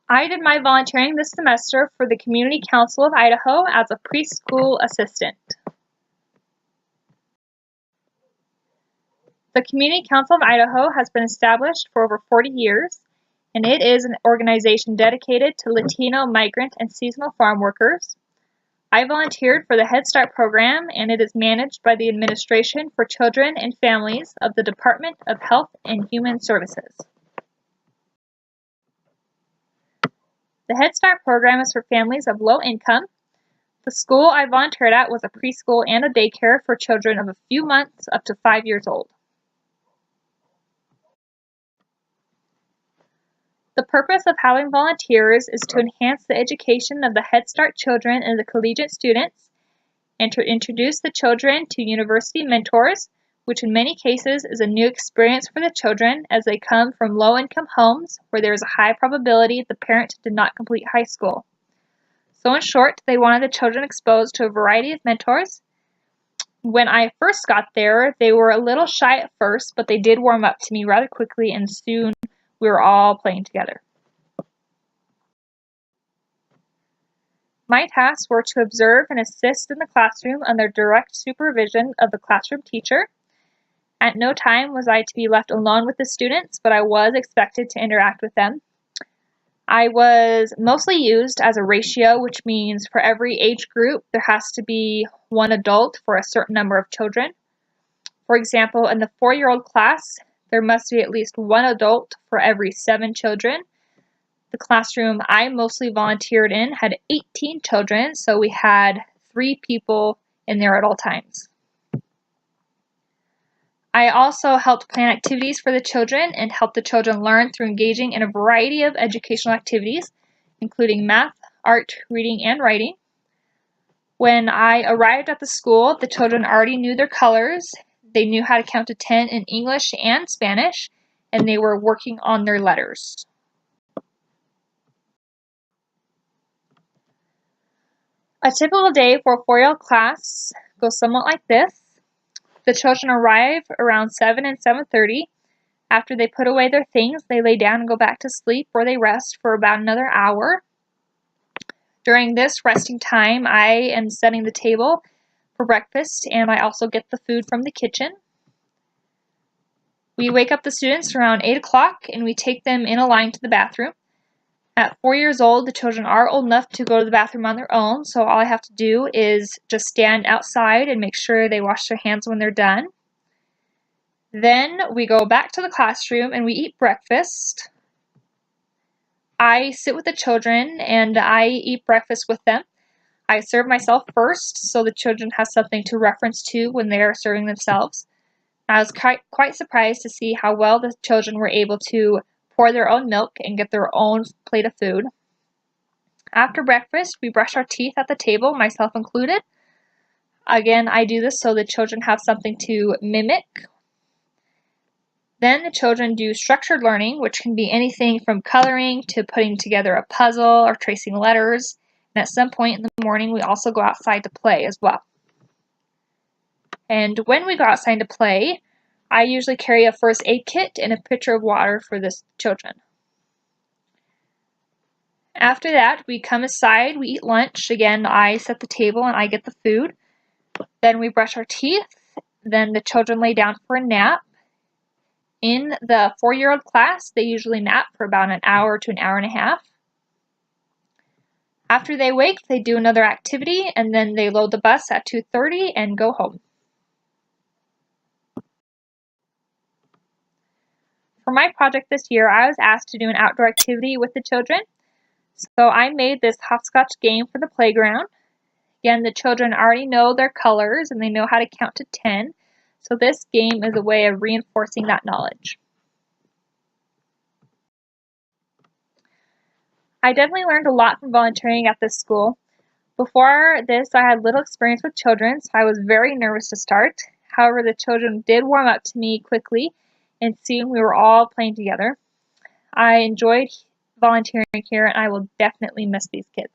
I did my volunteering this semester for the Community Council of Idaho as a preschool assistant. The Community Council of Idaho has been established for over 40 years, and it is an organization dedicated to Latino, migrant, and seasonal farm workers. I volunteered for the Head Start program, and it is managed by the Administration for Children and Families of the Department of Health and Human Services. The Head Start program is for families of low income. The school I volunteered at was a preschool and a daycare for children of a few months up to 5 years old. The purpose of having volunteers is to enhance the education of the Head Start children and the collegiate students, and to introduce the children to university mentors, which in many cases is a new experience for the children as they come from low-income homes where there is a high probability the parent did not complete high school. So in short, they wanted the children exposed to a variety of mentors. When I first got there, they were a little shy at first, but they did warm up to me rather quickly, and soon we were all playing together. My tasks were to observe and assist in the classroom under direct supervision of the classroom teacher. At no time was I to be left alone with the students, but I was expected to interact with them. I was mostly used as a ratio, which means for every age group, there has to be one adult for a certain number of children. For example, in the 4-year-old class, there must be at least one adult for every 7 children. The classroom I mostly volunteered in had 18 children, so we had 3 people in there at all times. I also helped plan activities for the children and helped the children learn through engaging in a variety of educational activities, including math, art, reading, and writing. When I arrived at the school, the children already knew their colors. They knew how to count to 10 in English and Spanish, and they were working on their letters. A typical day for a 4-year-old class goes somewhat like this. The children arrive around 7 and 7:30. After they put away their things, they lay down and go back to sleep, where they rest for about another hour. During this resting time, I am setting the table for breakfast, and I also get the food from the kitchen. We wake up the students around 8 o'clock, and we take them in a line to the bathroom. At 4 years old, the children are old enough to go to the bathroom on their own, so all I have to do is just stand outside and make sure they wash their hands when they're done. Then we go back to the classroom and we eat breakfast. I sit with the children and I eat breakfast with them. I serve myself first, so the children have something to reference to when they are serving themselves. I was quite surprised to see how well the children were able to pour their own milk and get their own plate of food. After breakfast, we brush our teeth at the table, myself included. Again, I do this so the children have something to mimic. Then the children do structured learning, which can be anything from coloring to putting together a puzzle or tracing letters. And at some point in the morning, we also go outside to play as well. And when we go outside to play, I usually carry a first aid kit and a pitcher of water for the children. After that, we come aside, we eat lunch. Again, I set the table and I get the food. Then we brush our teeth. Then the children lay down for a nap. In the 4-year-old class, they usually nap for about an hour to an hour and a half. After they wake, they do another activity, and then they load the bus at 2:30 and go home. For my project this year, I was asked to do an outdoor activity with the children. So I made this hopscotch game for the playground. Again, the children already know their colors and they know how to count to 10. So this game is a way of reinforcing that knowledge. I definitely learned a lot from volunteering at this school. Before this, I had little experience with children, so I was very nervous to start. However, the children did warm up to me quickly, and soon we were all playing together. I enjoyed volunteering here, and I will definitely miss these kids.